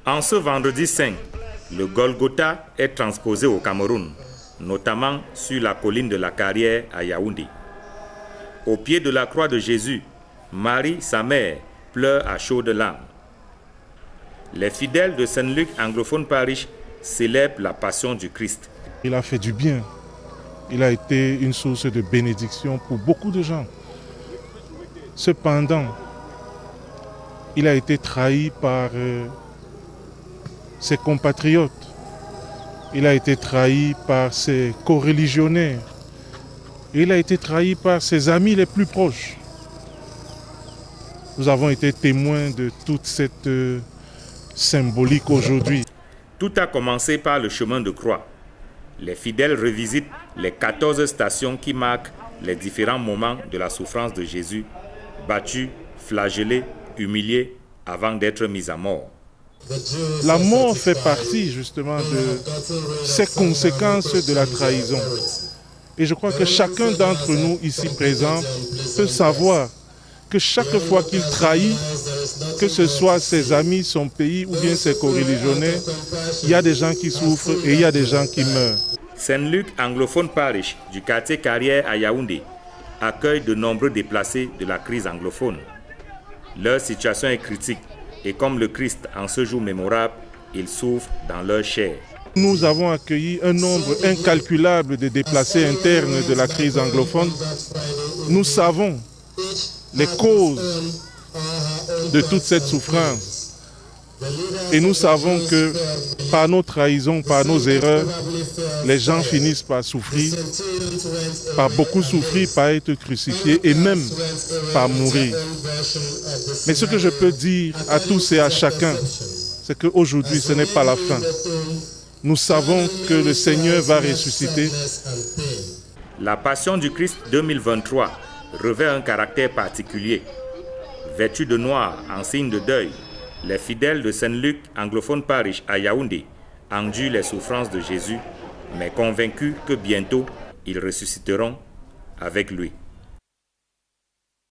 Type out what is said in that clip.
En ce vendredi saint, le Golgotha est transposé au Cameroun, notamment sur la colline de la Carrière à Yaoundé. Au pied de la croix de Jésus, Marie, sa mère, pleure à chaudes larmes. Les fidèles de Saint-Luc Anglophone Parish célèbrent la passion du Christ. Il a fait du bien. Il a été une source de bénédiction pour beaucoup de gens. Cependant, il a été trahi par ses compatriotes. Il a été trahi par ses coreligionnaires. Il a été trahi par ses amis les plus proches. Nous avons été témoins de toute cette symbolique aujourd'hui. Tout a commencé par le chemin de croix. Les fidèles revisitent les 14 stations qui marquent les différents moments de la souffrance de Jésus, battu, flagellé, humilié, avant d'être mis à mort. La mort fait partie justement de ces conséquences de la trahison. Et je crois que chacun d'entre nous ici présents peut savoir que chaque fois qu'il trahit, que ce soit ses amis, son pays ou bien ses coreligionnaires, il y a des gens qui souffrent et il y a des gens qui meurent. Saint-Luc Anglophone Parish du quartier Carrière à Yaoundé accueille de nombreux déplacés de la crise anglophone. Leur situation est critique et comme le Christ en ce jour mémorable, ils souffrent dans leur chair. Nous avons accueilli un nombre incalculable de déplacés internes de la crise anglophone. Nous savons les causes de toute cette souffrance. Et nous savons que par nos trahisons, par nos erreurs, les gens finissent par souffrir, par beaucoup souffrir, par être crucifiés et même par mourir. Mais ce que je peux dire à tous et à chacun, c'est qu'aujourd'hui, ce n'est pas la fin. Nous savons que le Seigneur va ressusciter. La Passion du Christ 2023 revêt un caractère particulier. Vêtus de noir en signe de deuil, les fidèles de Saint-Luc Anglophone Parish à Yaoundé endurent les souffrances de Jésus, mais convaincus que bientôt ils ressusciteront avec lui.